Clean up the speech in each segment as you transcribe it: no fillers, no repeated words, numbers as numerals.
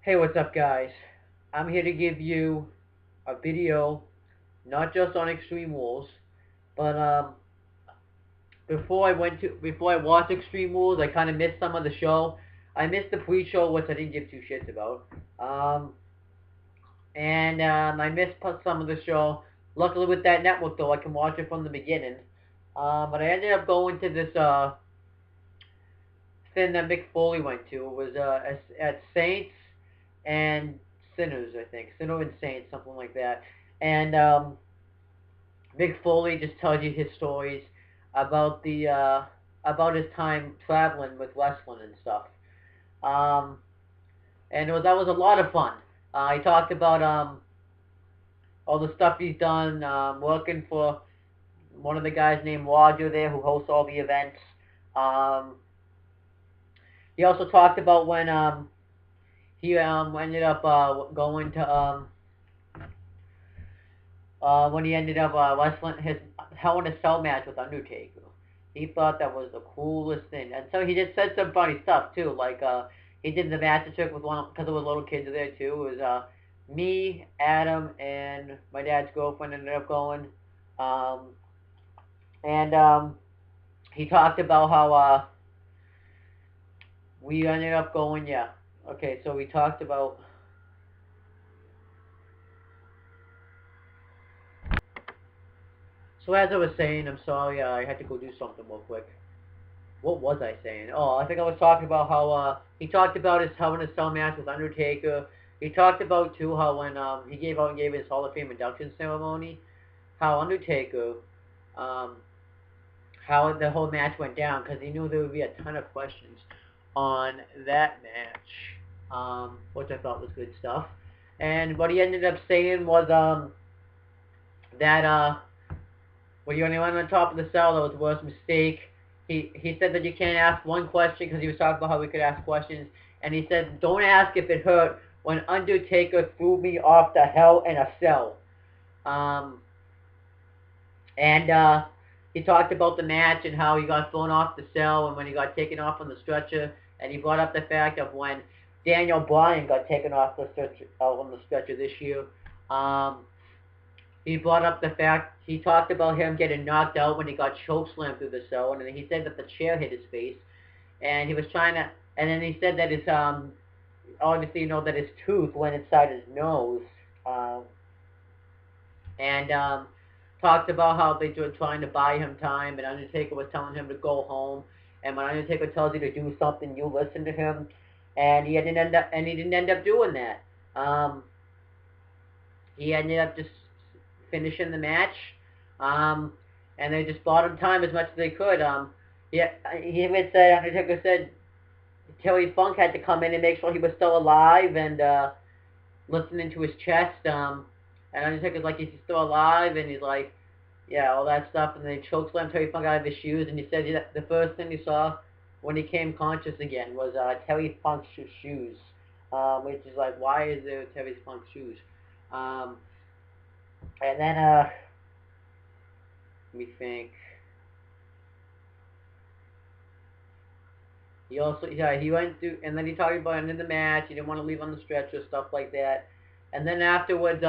Hey, what's up, guys? I'm here to give you a video, not just on Extreme Rules, but before I watched Extreme Rules, I kind of missed some of the show. I missed the pre-show, which I didn't give two shits about, um, and I missed some of the show. Luckily, with that network, though, I can watch it from the beginning. But I ended up going to this thing that Mick Foley went to. It was at Saints and Sinners, I think. Sinner and Saints, something like that. And Mick Foley just tells you his stories about the about his time traveling with wrestling and stuff. Um, and that was a lot of fun. He talked about all the stuff he's done working for one of the guys named Roger there who hosts all the events. Um, he also talked about when he ended up going to when he ended up wrestling his Hell in a Cell match with Undertaker. He thought that was the coolest thing, and so he just said some funny stuff too. Like he did the match trick with one because there was little kids there too. It was me, Adam, and my dad's girlfriend ended up going, um, and he talked about how we ended up going. Yeah, okay. So we talked about. So as I was saying, I'm sorry, I had to go do something real quick. What was I saying? Oh, I think I was talking about how he talked about his Hell in a Cell match with Undertaker. He talked about too how when he gave his Hall of Fame induction ceremony, how Undertaker, um, how the whole match went down because he knew there would be a ton of questions on that match, which I thought was good stuff. And what he ended up saying was that when you only went on top of the cell, that was the worst mistake. He said that you can't ask one question because he was talking about how we could ask questions, and he said don't ask if it hurt when Undertaker threw me off the Hell in a Cell. Um, and he talked about the match and how he got thrown off the cell and when he got taken off on the stretcher, and he brought up the fact of when Daniel Bryan got taken off the stretcher on the stretcher this year. Um, he brought up the fact he talked about him getting knocked out when he got chokeslammed through the cell, and then he said that the chair hit his face, and he was trying to, and then he said that his obviously that his tooth went inside his nose, um, and talked about how they were trying to buy him time, and Undertaker was telling him to go home, and when Undertaker tells you to do something, you listen to him, and he didn't end up doing that. Um, he ended up just finishing the match, um, and they just bought him time as much as they could. Yeah, he even said Undertaker said Terry Funk had to come in and make sure he was still alive and listening to his chest. And Undertaker's like, is he still alive? And he's like, yeah, all that stuff. And then he chokeslammed Terry Funk out of his shoes, and he said the first thing he saw when he came conscious again was Terry Funk's shoes, which is like, why is there Terry Funk's shoes? Um, and then let me think. He also, yeah, he went through, and then he talked about ending the match. He didn't want to leave on the stretcher, stuff like that. And then afterwards,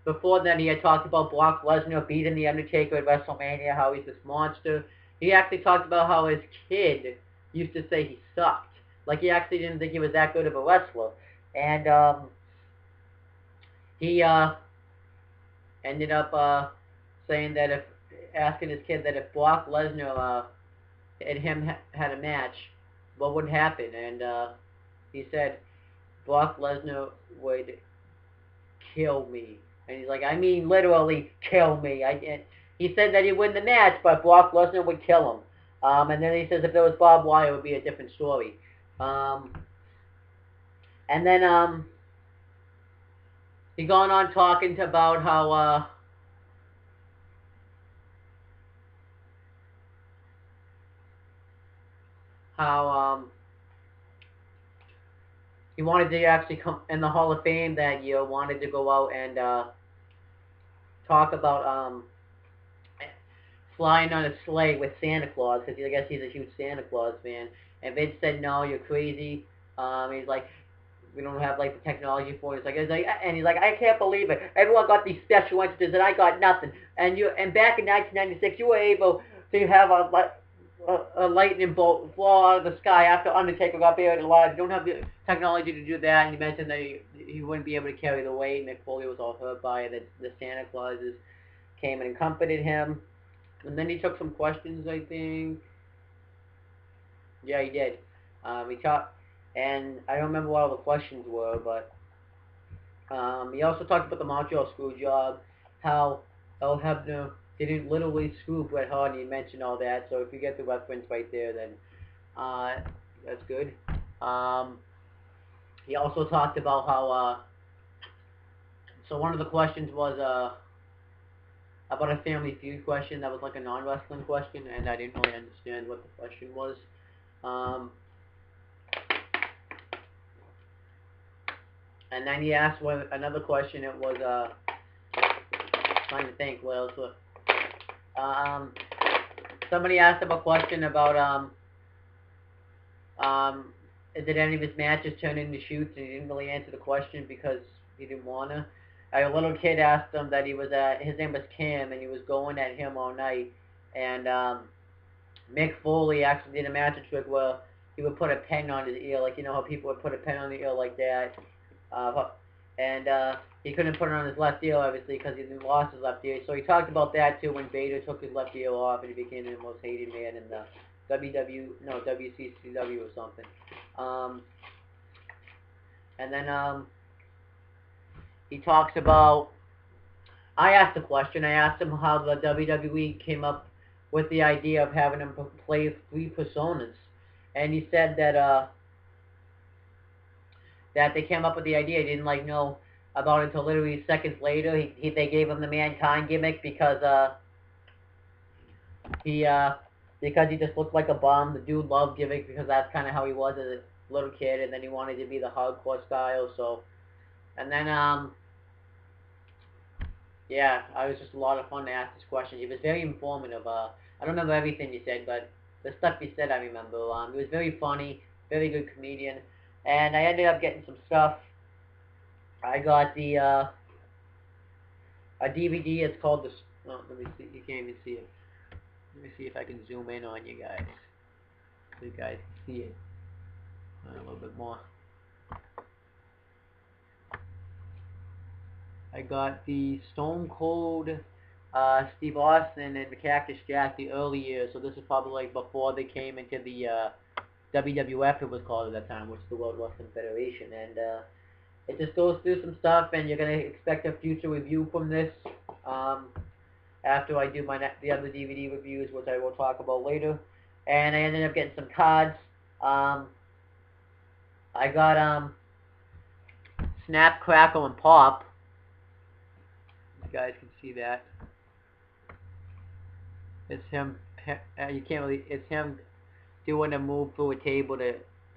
before then, he had talked about Brock Lesnar beating the Undertaker at WrestleMania, how he's this monster. He actually talked about how his kid used to say he sucked, like he actually didn't think he was that good of a wrestler. And he ended up saying that if asking his kid that if Brock Lesnar and him had a match, what would happen? And he said Brock Lesnar would kill me. And he's like, I mean literally kill me. He said that he'd win the match, but Brock Lesnar would kill him. And then he says if there was Bob Wyatt, it would be a different story. And then he gone on talking about how he wanted to actually come in the Hall of Fame that year. Wanted to go out and talk about flying on a sleigh with Santa Claus because I guess he's a huge Santa Claus fan. And Vince said, "No, you're crazy." He's like, we don't have like the technology for it. And he's like, I can't believe it. Everyone got these special entrances, and I got nothing. And back in 1996, you were able to have a lightning bolt fall out of the sky after Undertaker got buried alive. You don't have the technology to do that, and you mentioned that he wouldn't be able to carry the weight. Mick Foley was all hurt by it. The Santa Clauses came and comforted him. And then he took some questions, I think. Yeah, he did. He talked, and I don't remember what all the questions were, but he also talked about the Montreal screw job, how El Hebner didn't literally screw Bret Hart, and he mentioned all that. So if you get the reference right there, then that's good. He also talked about how. So one of the questions was about a Family Feud question that was like a non-wrestling question, and I didn't really understand what the question was. And then he asked another question. It was trying to think what else was. Somebody asked him a question about did any of his matches turn into shoots, and he didn't really answer the question because he didn't wanna. A little kid asked him that he was his name was Cam, and he was going at him all night, and Mick Foley actually did a magic trick where he would put a pen on his ear, like you know how people would put a pen on the ear like that, and he couldn't put it on his left ear obviously because he lost his left ear. So he talked about that too when Vader took his left ear off and he became the most hated man in the WCCW or something. And then he talks about. I asked a question. I asked him how the WWE came up with the idea of having him play 3 personas, and he said that that they came up with the idea. He didn't like know about it until literally seconds later. They gave him the Mankind gimmick because he just looked like a bum. The dude loved gimmick because that's kind of how he was as a little kid, and then he wanted to be the hardcore style. So, and then yeah, it was just a lot of fun to ask this question. He was very informative. I don't remember everything he said, but the stuff he said I remember. He was very funny, very good comedian, and I ended up getting some stuff. I got the a DVD. It's called the. Oh, let me see. You can't even see it. Let me see if I can zoom in on you guys, so you guys can see it a little bit more. I got the Stone Cold Steve Austin and the Cactus Jack the early years, so this is probably like before they came into the WWF, it was called at that time, which is the World Wrestling Federation, and it just goes through some stuff, and you're going to expect a future review from this after I do the other DVD reviews, which I will talk about later. And I ended up getting some cards. I got Snap, Crackle, and Pop. You guys can see that. It's him. You can't really. It's him doing a move through a table to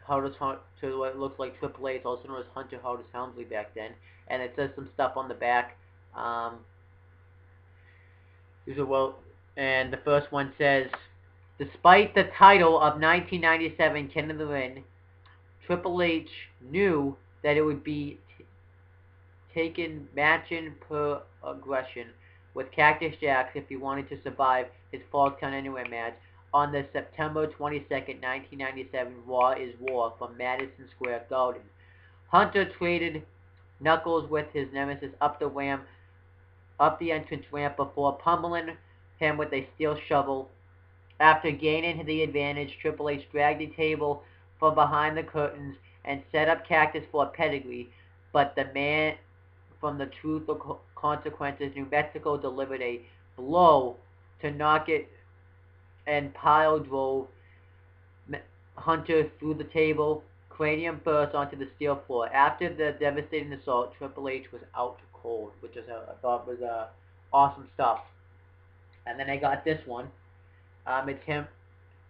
what looks like Triple H, also known as Hunter Hardest Helmsley back then. And it says some stuff on the back. And the first one says, despite the title of 1997 King of the Ring, Triple H knew that it would be taken matching per aggression with Cactus Jack if he wanted to survive his Falls Count Anywhere match on the September 22nd, 1997 Raw is War from Madison Square Garden. Hunter traded Knuckles with his nemesis up the entrance ramp before pummeling him with a steel shovel. After gaining the advantage, Triple H dragged the table from behind the curtains and set up Cactus for a pedigree, but the man from the Truth or Consequences, New Mexico, delivered a blow to knock it and pile drove Hunter through the table, cranium first, onto the steel floor. After the devastating assault, Triple H was out cold, which I thought was awesome stuff. And then I got this one. It's him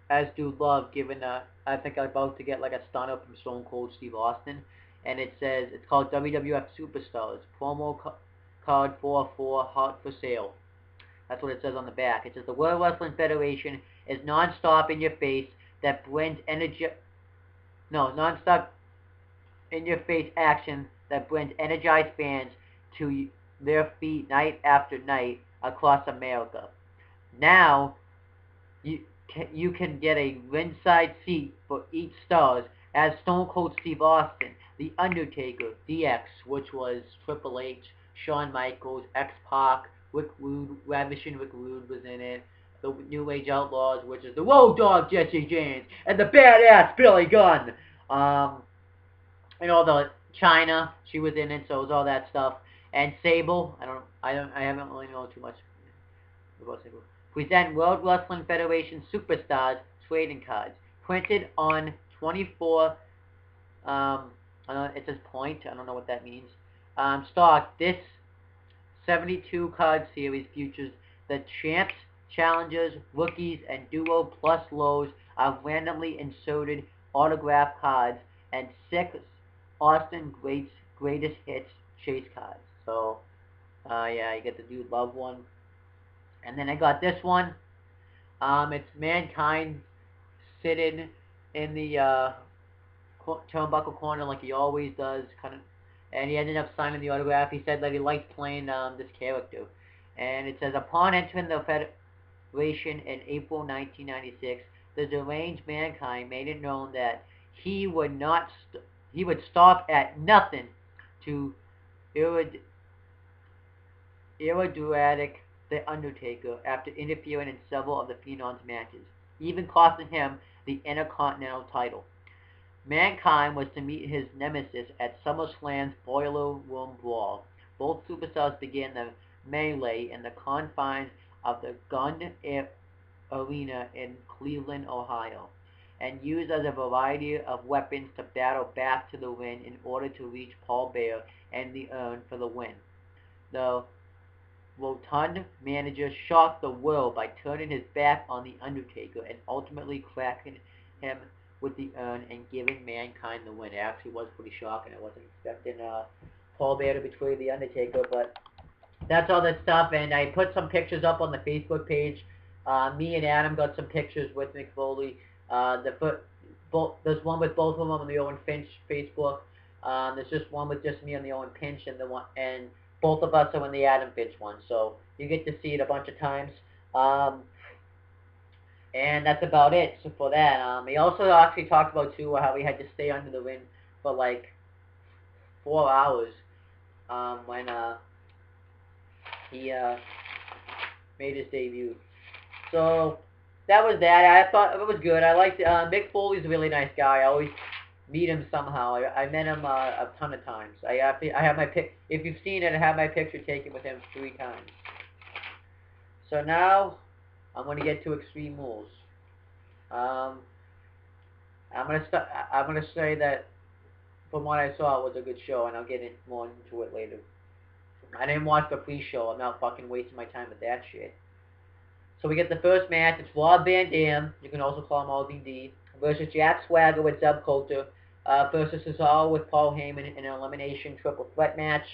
as Dude Love giving I think I'm about to get like a stunner from Stone Cold Steve Austin, and it says it's called WWF Superstars promo card 4 hot for sale. That's what it says on the back. It says the World Wrestling Federation is non-stop in your face that brings energy. No, non-stop. in-your-face action that brings energized fans to their feet night after night across America. Now, you you can get a ringside seat for each stars as Stone Cold Steve Austin, The Undertaker, DX, which was Triple H, Shawn Michaels, X-Pac, Rick Rude, Ravishing Rick Rude was in it, the New Age Outlaws, which is the Road Dogg Jesse James, and the Badass Billy Gunn. Um, and all the China, she was in it, so it was all that stuff. And Sable, I haven't really known too much about Sable. Present World Wrestling Federation Superstars trading cards, printed on 24. It says point. I don't know what that means. Stock. This 72 card series features the champs, challengers, rookies, and duo plus lows of randomly inserted autograph cards and 6 Austin greatest hits chase cards. So, yeah, you get the Dude Love one. And then I got this one. It's Mankind sitting in the turnbuckle corner like he always does, and he ended up signing the autograph. He said that he liked playing this character. And it says, upon entering the Federation in April 1996, the deranged Mankind made it known that he would stop at nothing to eradicate The Undertaker after interfering in several of the Phenom's matches, even costing him the Intercontinental title. Mankind was to meet his nemesis at SummerSlam's Boiler Room Brawl. Both superstars began the melee in the confines of the Gun Arena in Cleveland, Ohio, and used as a variety of weapons to battle back to the ring in order to reach Paul Bearer and the Urn for the win. The rotund manager shocked the world by turning his back on The Undertaker and ultimately cracking him with the urn and giving Mankind the win. It actually was pretty shocking. I wasn't expecting Paul Bearer to betray The Undertaker, but that's all that stuff. And I put some pictures up on the Facebook page. Me and Adam got some pictures with Mick Foley. There's one with both of them on the Owen Finch Facebook. There's just one with just me on the Owen Finch, and both of us are in the Adam Finch one, so you get to see it a bunch of times. And that's about it for that. He also actually talked about, too, how he had to stay under the ring for, like, 4 hours when he made his debut. So, that was that. I thought it was good. I liked it. Mick Foley's a really nice guy. I always meet him somehow. I met him a ton of times. I have my if you've seen it, I have my picture taken with him 3 times. So now I'm going to get to Extreme Rules. I'm going to say that from what I saw, it was a good show, and I'll get more into it later. I didn't watch the pre-show. I'm not fucking wasting my time with that shit. So we get the first match. It's Rob Van Dam, you can also call him RVD, versus Jack Swagger with Zeb Coulter, versus Cesaro with Paul Heyman in an elimination triple threat match.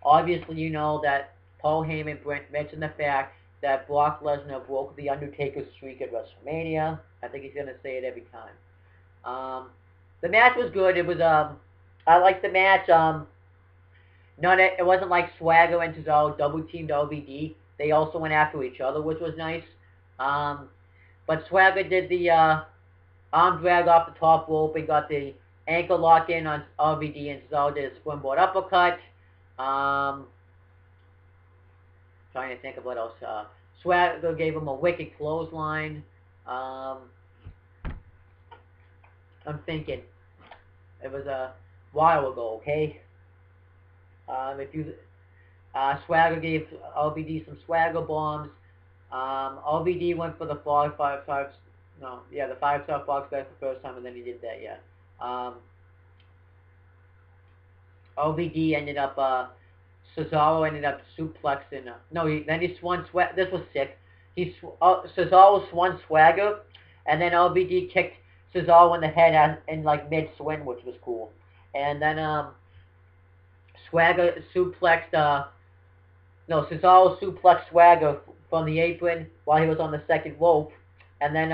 Obviously, you know that Paul Heyman mentioned the fact that Brock Lesnar broke the Undertaker's streak at WrestleMania. I think he's going to say it every time. The match was good. It was, I liked the match. It wasn't like Swagger and Cesaro double-teamed RVD. They also went after each other, which was nice. But Swagger did the arm drag off the top rope and got the ankle lock in on RVD, and Cesaro did a springboard uppercut. Trying to think of what else. Swagger gave him a wicked clothesline. I'm thinking. It was a while ago, okay? Swagger gave RVD some Swagger bombs. RVD went for the the 5-star Fox guy for the first time, and then he did that, yeah. RVD ended up, Cesaro ended up suplexing, then he swung Swagger. This was sick. Cesaro swung Swagger, and then RVD kicked Cesaro in the head in like mid-swing, which was cool. And then, Swagger suplexed, Cesaro suplexed Swagger from the apron while he was on the second rope. And then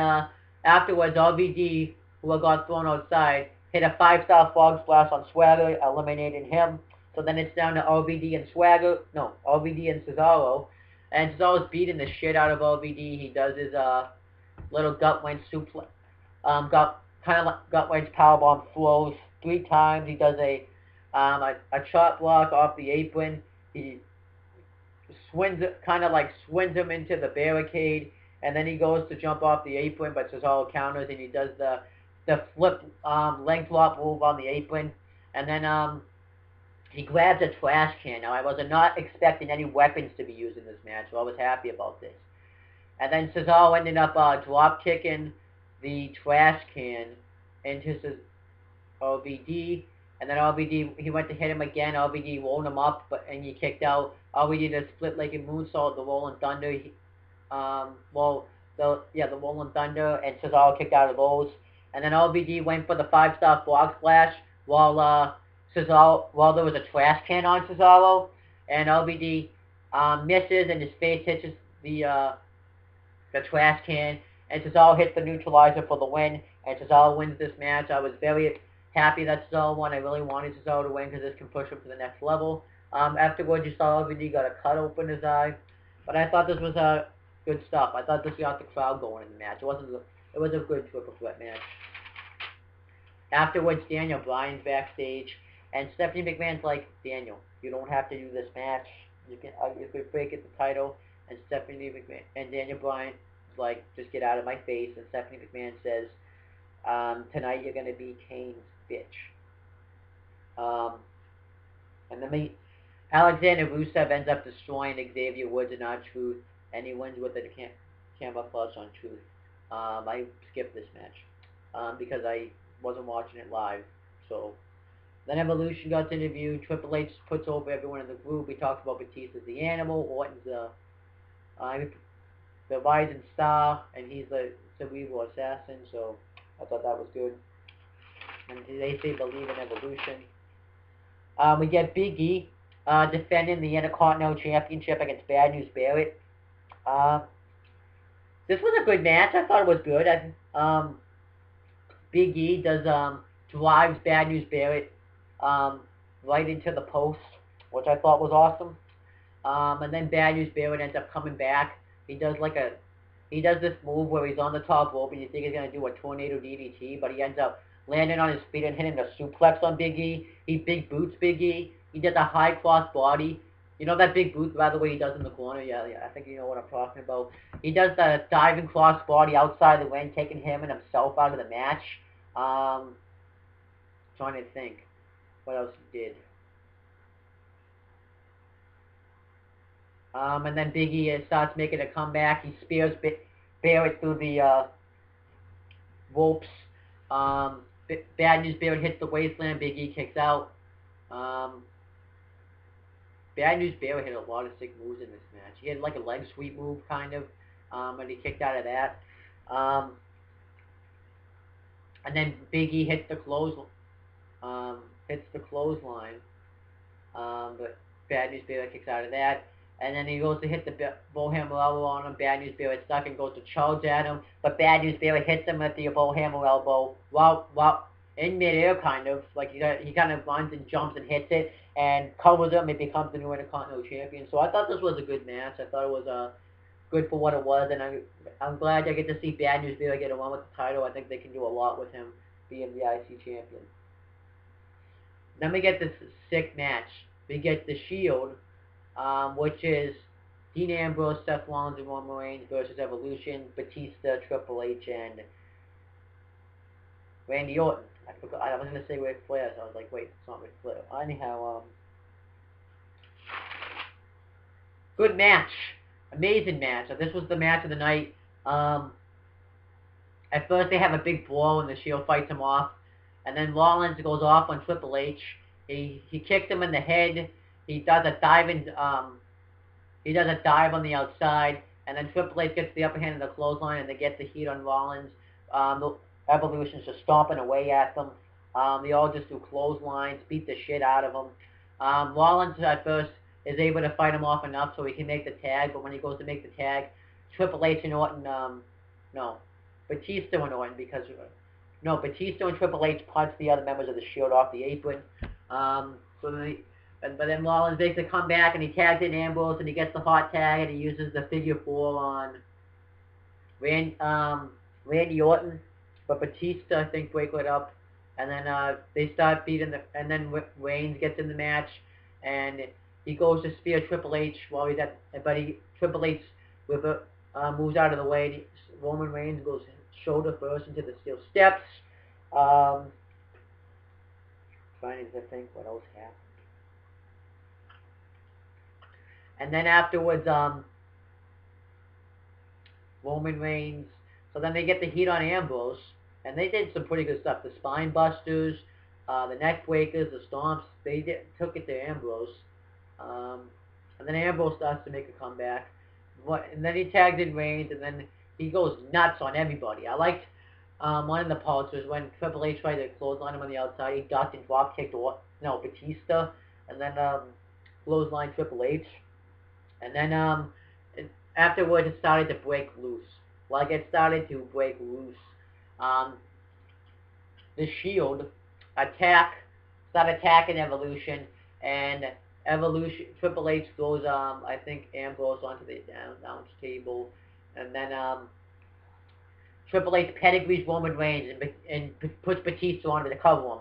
afterwards, RVD, who got thrown outside, hit a 5-star frog splash on Swagger, eliminating him. So then it's down to RVD and Swagger. No, RVD and Cesaro. And Cesaro's beating the shit out of RVD. He does his little gut wrench suplex. Kind of like gut wrench powerbomb throws 3 times. He does a chop block off the apron. He kind of like swings him into the barricade, and then he goes to jump off the apron, but Cesaro counters, and he does the flip leg drop move on the apron, and then he grabs a trash can. Now I was not expecting any weapons to be used in this match, so I was happy about this. And then Cesaro ended up drop kicking the trash can into RVD, and then RVD, he went to hit him again. RVD rolled him up, and he kicked out. RVD did a split-legged moonsault, the Rolling Thunder. The Rolling Thunder, and Cesaro kicked out of those. And then RVD went for the 5-star frog splash while there was a trash can on Cesaro, and RVD misses, and his face hits the trash can, and Cesaro hits the neutralizer for the win, and Cesaro wins this match. I was very happy that Cesaro won. I really wanted Cesaro to win because this can push him to the next level. Afterwards, you saw RVD got a cut open his eye, but I thought this was good stuff. I thought this got the crowd going in the match. It was a good triple threat match. Afterwards, Daniel Bryan's backstage, and Stephanie McMahon's like, Daniel, you don't have to do this match. You can break it the title. And Stephanie McMahon and Daniel Bryan is like, just get out of my face. And Stephanie McMahon says, tonight you're gonna be Kane's bitch. And then Alexander Rusev ends up destroying Xavier Woods and R-Truth, and he wins with a camera clutch on Truth. I skipped this match because I wasn't watching it live. So then Evolution got to interview. Triple H puts over everyone in the group. We talked about Batista's the Animal, Orton's the Rising Star, and he's the Cerebral Assassin. So I thought that was good. And they say believe in evolution. We get Big E defending the Intercontinental Championship against Bad News Barrett. This was a good match. I thought it was good. Big E drives Bad News Barrett right into the post, which I thought was awesome. And then Bad News Barrett ends up coming back. He does this move where he's on the top rope and you think he's gonna do a tornado DDT, but he ends up landing on his feet and hitting a suplex on Big E. He big boots Big E. He did a high cross body. You know that big boot, by the way, he does in the corner? Yeah, I think you know what I'm talking about. He does the diving cross body outside the ring, taking him and himself out of the match. Trying to think what else he did. And then Big E starts making a comeback. He spears Barrett through the ropes. Bad News Barrett hits the wasteland. Big E kicks out. Bad News Barrett hit a lot of sick moves in this match. He had like a leg sweep move, kind of, and he kicked out of that. And then Big E hits the clothesline. But Bad News Barrett kicks out of that. And then he goes to hit the bullhammer elbow on him. Bad News Barrett stuck and goes to charge at him. But Bad News Barrett hits him with the bullhammer elbow. In midair, kind of. Like he kind of runs and jumps and hits it and covers him. It becomes the new Intercontinental Champion. So I thought this was a good match. I thought it was good for what it was. And I'm glad I get to see Bad News Barrett get a run with the title. I think they can do a lot with him being the IC champion. Then we get this sick match. We get the Shield, which is Dean Ambrose, Seth Rollins, and Roman Reigns versus Evolution, Batista, Triple H, and Randy Orton. I was going to say Ric Flair, so I was like, wait, it's not Ric Flair. Anyhow, good match. Amazing match. This was the match of the night. At first they have a big brawl and the Shield fights him off. And then Rollins goes off on Triple H. He kicks him in the head. He does a dive on the outside. And then Triple H gets the upper hand in the clothesline and they get the heat on Rollins. The Evolution's just stomping away at them. They all just do clotheslines, beat the shit out of them. Rollins at first is able to fight him off enough so he can make the tag, but when he goes to make the tag, Triple H and Orton, Batista and Orton, because No, Batista and Triple H punched the other members of the Shield off the apron. So then but then Rollins makes a comeback and he tags in Ambrose and he gets the hot tag and he uses the figure 4 on Randy Orton, but Batista I think breaks it up, and then they start beating and then Reigns gets in the match, and he goes to spear Triple H while he's Triple H with moves out of the way. Roman Reigns goes shoulder first into the steel steps. Trying to think what else happened, and then afterwards, Roman Reigns. So then they get the heat on Ambrose, and they did some pretty good stuff. The spine busters, the neck breakers, the stomps. Took it to Ambrose, and then Ambrose starts to make a comeback. And then he tags in Reigns, and then he goes nuts on everybody. I liked one of the parts was when Triple H tried to clothesline him on the outside. He ducked and drop kicked Batista, and then clothesline Triple H, and then afterwards it started to break loose. Like it started to break loose. The Shield start attacking Evolution, and Evolution Triple H throws I think Ambrose onto the announce table, and then Triple H pedigrees Roman Reigns and puts Batista onto the cover him.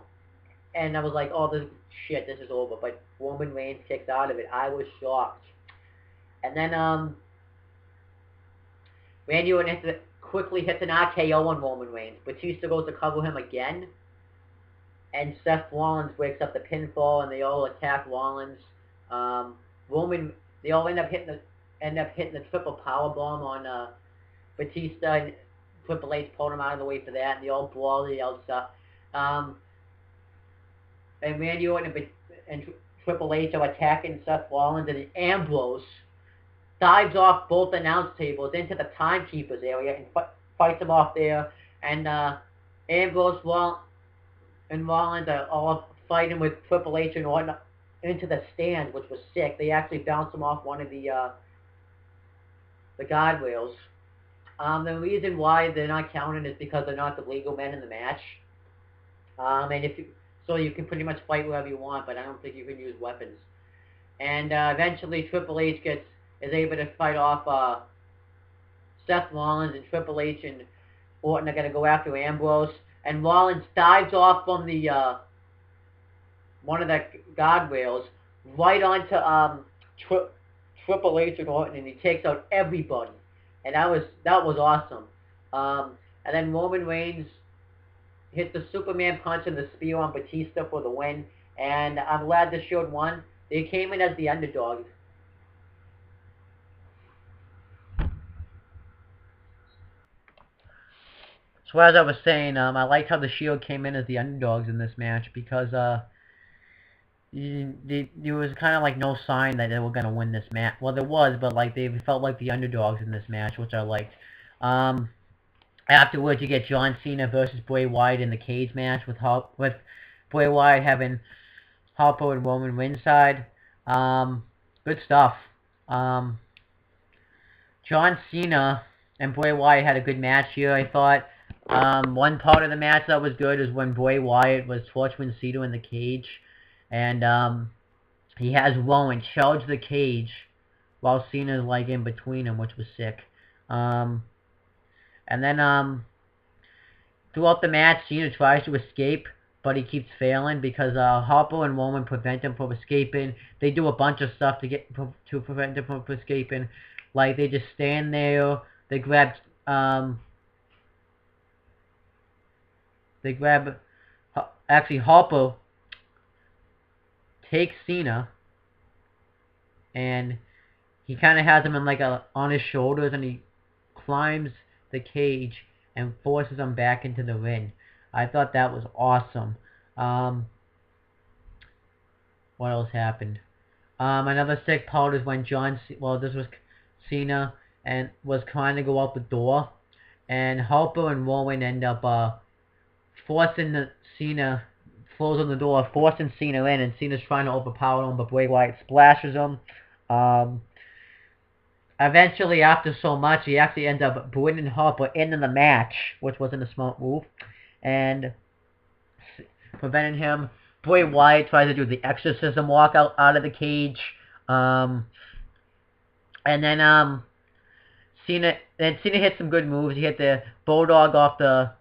And I was like, oh, this is over. But Roman Reigns kicks out of it. I was shocked. And then Randy Orton quickly hits an RKO on Roman Reigns. Batista goes to cover him again. And Seth Rollins breaks up the pinfall, and they all attack Rollins. They all end up hitting the triple powerbomb on Batista, and Triple H pulled him out of the way for that, and they all brawl the outside. And Randy Orton and Triple H are attacking Seth Rollins, and Ambrose dives off both announce tables into the timekeepers area and fights them off there. And Ambrose and Rollins are all fighting with Triple H and Orton into the stand, which was sick. They actually bounced them off one of the guardrails. The reason why they're not counting is because they're not the legal men in the match. So you can pretty much fight wherever you want, but I don't think you can use weapons. And eventually Triple H is able to fight off Seth Rollins, and Triple H and Orton are going to go after Ambrose. And Rollins dives off from the one of the guardrails right onto Triple H and Orton, and he takes out everybody. And that was awesome. And then Roman Reigns hit the Superman punch and the spear on Batista for the win. And I'm glad the Shield won. They came in as the underdogs. So as I was saying, I liked how the Shield came in as the underdogs in this match, because there was kind of like no sign that they were going to win this match. Well, there was, but like they felt like the underdogs in this match, which I liked. Afterwards, you get John Cena versus Bray Wyatt in the cage match with Bray Wyatt having Harper and Roman ringside. Good stuff. John Cena and Bray Wyatt had a good match here, I thought. One part of the match that was good is when Bray Wyatt was torturing Cena in the cage, and he has Rowan charge the cage while Cena's like in between them, which was sick. And then throughout the match, Cena tries to escape, but he keeps failing because Harper and Roman prevent him from escaping. They do a bunch of stuff to prevent him from escaping. Like they just stand there. They grab actually Harper takes Cena, and he kind of has him in on his shoulders, and he climbs the cage and forces him back into the ring. I thought that was awesome. What else happened? Another sick part is when this was Cena, and was trying to go out the door, and Harper and Rowan end up forcing Cena, closing the door, forcing Cena in, and Cena's trying to overpower him, but Bray Wyatt splashes him. Eventually, after so much, he actually ends up bringing Harper into the match, which wasn't a smart move. and preventing him. Bray Wyatt tries to do the exorcism walk out of the cage. Um, and then Cena hit some good moves. He hit the bulldog off the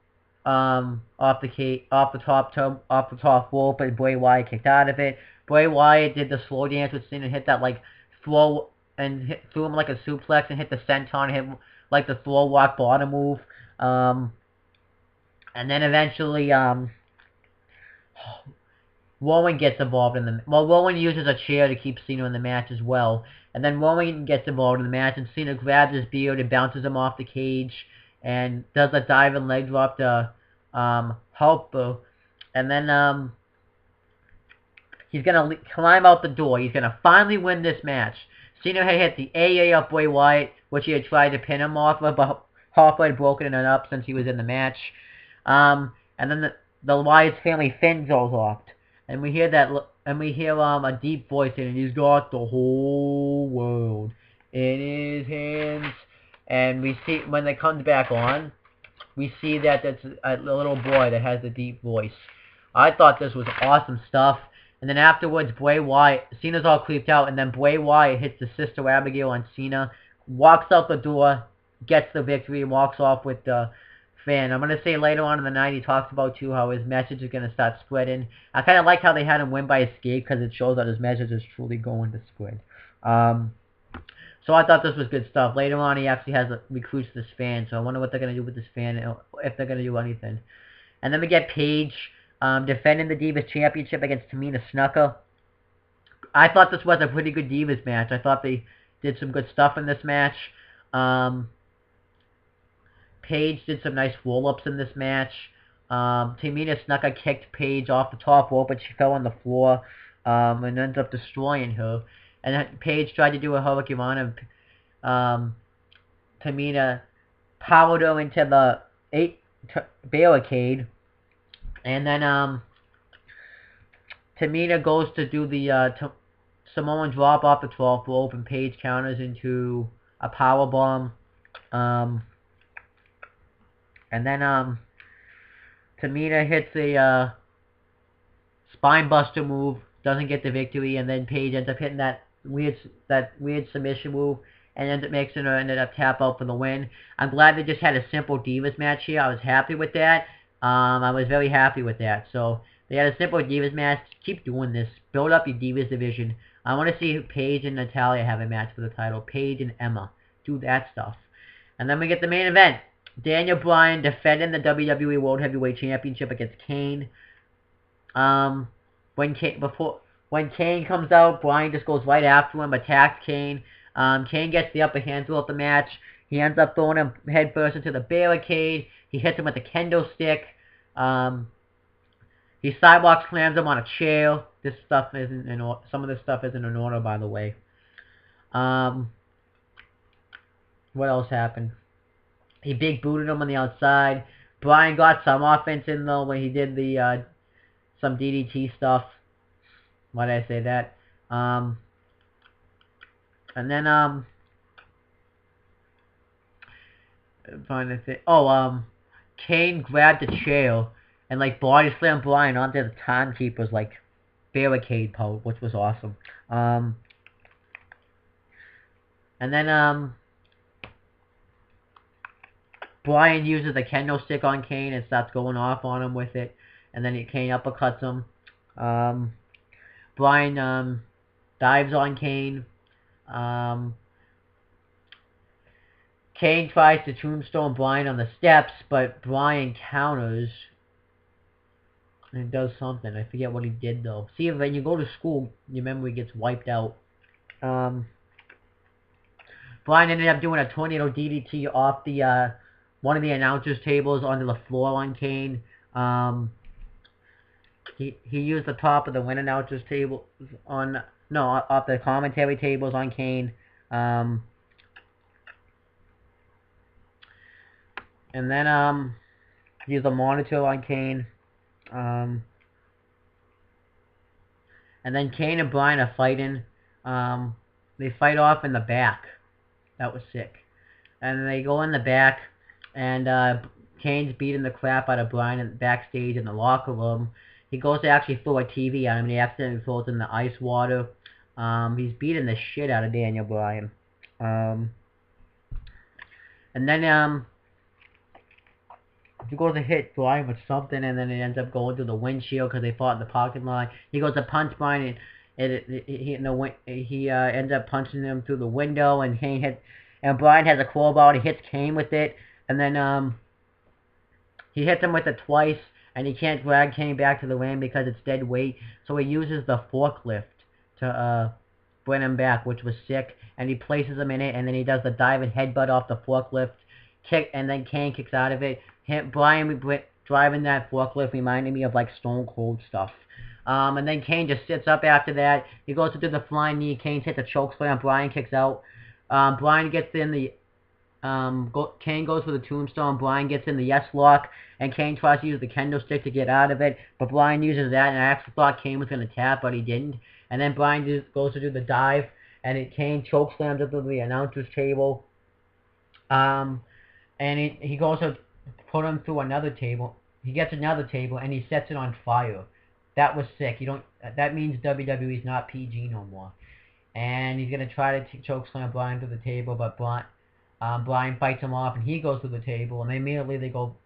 off the top rope, and Bray Wyatt kicked out of it. Bray Wyatt did the slow dance with Cena, hit that like throw and threw him like a suplex and hit the senton, hit like the throw rock bottom move. And then eventually Rowan gets involved in the... Well, Rowan uses a chair to keep Cena in the match as well. And then Rowan gets involved in the match, and Cena grabs his beard and bounces him off the cage, and does a diving leg drop to help. And then he's going to climb out the door. He's going to finally win this match. Cena had hit the AA up Bray Wyatt, which he had tried to pin him off of, but Harper had broken it up since he was in the match. And then the Wyatt family Finn goes off. And we hear a deep voice saying, he's got the whole world in his hands. And we see, when they comes back on, we see that that's a little boy that has the deep voice. I thought this was awesome stuff. And then afterwards, Bray Wyatt, Cena's all creeped out, and then Bray Wyatt hits the Sister Abigail on Cena, walks out the door, gets the victory, and walks off with the fan. I'm going to say later on in the night, he talks about, too, how his message is going to start spreading. I kind of like how they had him win by escape, because it shows that his message is truly going to spread. So I thought this was good stuff. Later on, he actually recruits this fan, so I wonder what they're going to do with this fan, if they're going to do anything. And then we get Paige defending the Divas Championship against Tamina Snuka. I thought this was a pretty good Divas match. I thought they did some good stuff in this match. Paige did some nice roll-ups in this match. Tamina Snuka kicked Paige off the top rope, but she fell on the floor and ends up destroying her. And then Paige tried to do a Hurricane Rana. Tamina powered her into the barricade. And then Tamina goes to do the Samoan drop off the 12th rope, and Paige counters into a powerbomb. And then Tamina hits a spine buster move, doesn't get the victory, and then Paige ends up hitting that weird submission move, and ended up tap out for the win. I'm glad they just had a simple Divas match here. I was happy with that. I was very happy with that. So they had a simple Divas match. Keep doing this. Build up your Divas division. I want to see Paige and Natalya have a match for the title. Paige and Emma. Do that stuff. And then we get the main event. Daniel Bryan defending the WWE World Heavyweight Championship against Kane. When Kane comes out, Bryan just goes right after him, attacks Kane. Kane gets the upper hand throughout the match. He ends up throwing him headfirst into the barricade. He hits him with a kendo stick. He sidewalk slams him on a chair. This stuff isn't in order. Some of this stuff isn't in order, by the way. What else happened? He big booted him on the outside. Bryan got some offense in though when he did the some DDT stuff. Why did I say that? And then trying to think. Oh, Kane grabbed a chair and like body slammed Bryan onto the timekeeper's like barricade pole, which was awesome. And then Bryan uses a kendo stick on Kane and starts going off on him with it, and then Kane uppercuts him. Bryan dives on Kane. Kane tries to tombstone Bryan on the steps, but Bryan counters and does something. I forget what he did though. See, when you go to school, your memory gets wiped out. Bryan ended up doing a tornado DDT off the one of the announcers' tables onto the floor on Kane. He used the top of the ring announcers' table off the commentary tables on Kane. And then he used a monitor on Kane. And then Kane and Bryan are fighting. They fight off in the back. That was sick. And they go in the back, and Kane's beating the crap out of Bryan backstage in the locker room. He goes to actually throw a TV at him, and he accidentally throws in the ice water. He's beating the shit out of Daniel Bryan. And then he goes to hit Bryan with something, and then it ends up going through the windshield because they fought in the parking lot. He goes to punch Bryan, and he ends up punching him through the window, and Bryan has a crowbar, and he hits Kane with it, and then he hits him with it twice, and he can't drag Kane back to the ring because it's dead weight, so he uses the forklift to bring him back, which was sick, and he places him in it, and then he does the diving headbutt off the forklift kick, and then Kane kicks out of it. Bryan driving that forklift reminded me of like Stone Cold stuff. And then Kane just sits up after that. He goes to do the flying knee. Kane hits a choke slam. Bryan kicks out. Bryan gets in the Kane goes for the tombstone. Bryan gets in the yes lock, and Kane tries to use the kendo stick to get out of it, but Bryan uses that, and I actually thought Kane was going to tap, but he didn't. And then Bryan goes to do the dive, and Kane choke slams up to the announcer's table. And he goes to put him through another table. He gets another table, and he sets it on fire. That was sick. That means WWE's not PG no more. And he's going to try to choke slam Bryan through the table, but Bryan fights him off, and he goes through the table, and immediately they go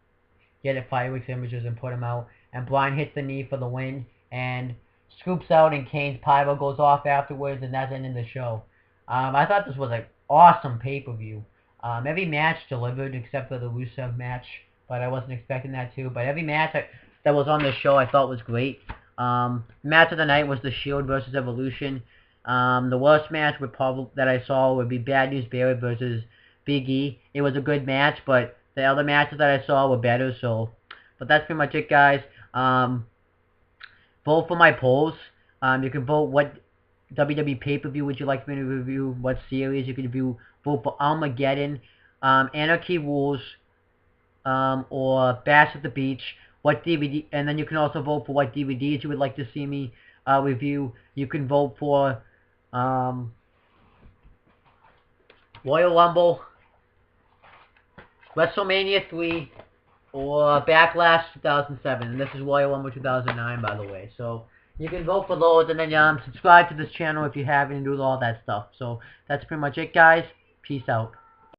get it fire extinguishers and put him out. And Bryan hits the knee for the win, and scoops out, and Kane's pyro goes off afterwards, and that's ending the show. I thought this was an awesome pay-per-view. Every match delivered except for the Rusev match, but I wasn't expecting that too. But every match that was on the show I thought was great. Match of the night was the Shield versus Evolution. The worst match that I saw would be Bad News Barrett versus Big E. It was a good match, but the other matches that I saw were better. But that's pretty much it, guys. Vote for my polls. You can vote what WWE pay-per-view would you like me to review, what series. You can vote for Armageddon, Anarchy Rules, or Bash at the Beach. What DVD, and then you can also vote for what DVDs you would like to see me review. You can vote for Royal Rumble, WrestleMania 3, or Backlash 2007. And this is Royal Rumble 2009, by the way. So you can vote for those, and then subscribe to this channel if you haven't, and do all that stuff. So that's pretty much it, guys. Peace out.